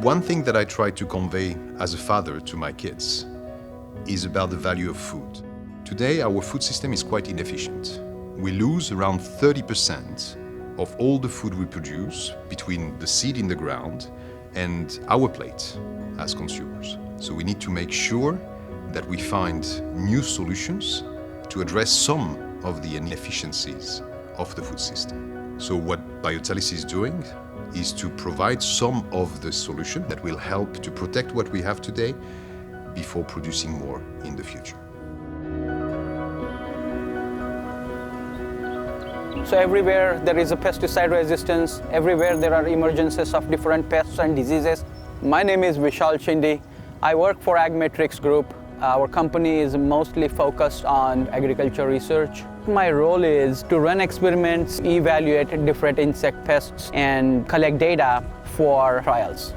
One thing that I try to convey as a father to my kids is about the value of food. Today, our food system is quite inefficient. We lose around 30% of all the food we produce between the seed in the ground and our plate as consumers. So we need to make sure that we find new solutions to address some of the inefficiencies of the food system. So what Biotalys is doing is to provide some of the solution that will help to protect what we have today before producing more in the future. So everywhere there is a pesticide resistance, everywhere there are emergences of different pests and diseases. My name is Vishal Chindi. I work for AgMatrix Group. Our company is mostly focused on agriculture research. My role is to run experiments, evaluate different insect pests, and collect data for trials.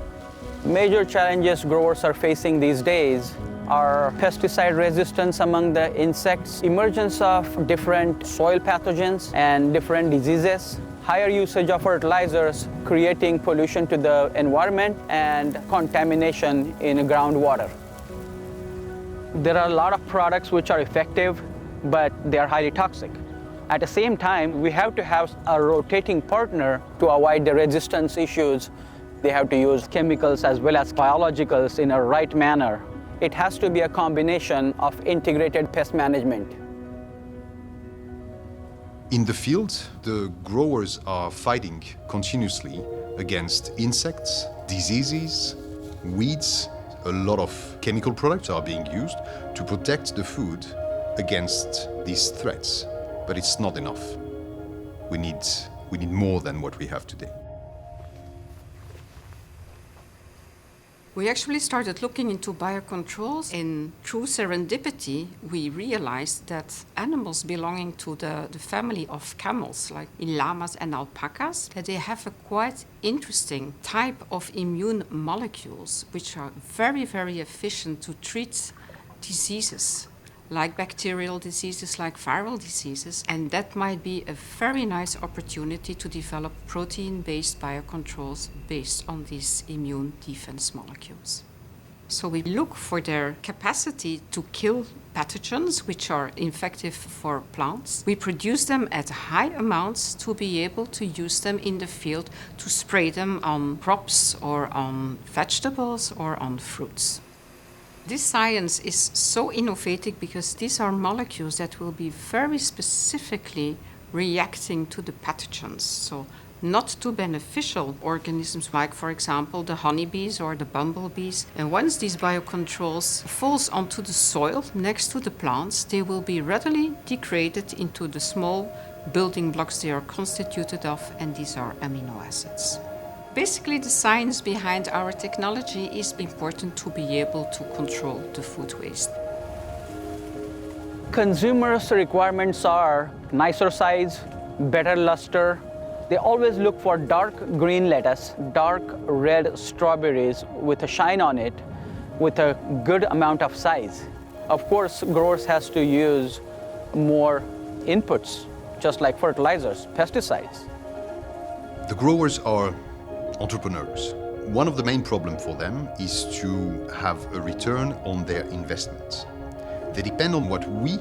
Major challenges growers are facing these days are pesticide resistance among the insects, emergence of different soil pathogens and different diseases, higher usage of fertilizers, creating pollution to the environment, and contamination in groundwater. There are a lot of products which are effective, but they are highly toxic. At the same time, we have to have a rotating partner to avoid the resistance issues. They have to use chemicals as well as biologicals in a right manner. It has to be a combination of integrated pest management. In the field, the growers are fighting continuously against insects, diseases, weeds. A lot of chemical products are being used to protect the food against these threats, but it's not enough. We need more than what we have today. We actually started looking into biocontrols, and through serendipity, we realized that animals belonging to the family of camels, like llamas and alpacas, that they have a quite interesting type of immune molecules, which are very, very efficient to treat diseases, like bacterial diseases, like viral diseases. And that might be a very nice opportunity to develop protein-based biocontrols based on these immune defense molecules. So we look for their capacity to kill pathogens, which are infective for plants. We produce them at high amounts to be able to use them in the field to spray them on crops or on vegetables or on fruits. This science is so innovative because these are molecules that will be very specifically reacting to the pathogens. So not to beneficial organisms like, for example, the honeybees or the bumblebees. And once these biocontrols falls onto the soil next to the plants, they will be readily degraded into the small building blocks they are constituted of, and these are amino acids. Basically, the science behind our technology is important to be able to control the food waste. Consumers' requirements are nicer size, better luster. They always look for dark green lettuce, dark red strawberries with a shine on it, with a good amount of size. Of course, growers has to use more inputs, just like fertilizers, pesticides. The growers are entrepreneurs. One of the main problems for them is to have a return on their investments. They depend on what we,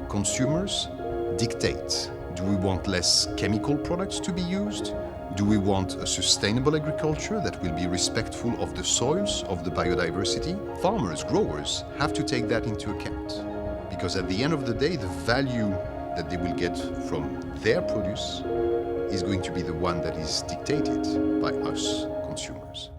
consumers, dictate. Do we want less chemical products to be used? Do we want a sustainable agriculture that will be respectful of the soils, of the biodiversity? Farmers, growers have to take that into account, because at the end of the day, the value that they will get from their produce is going to be the one that is dictated by us consumers.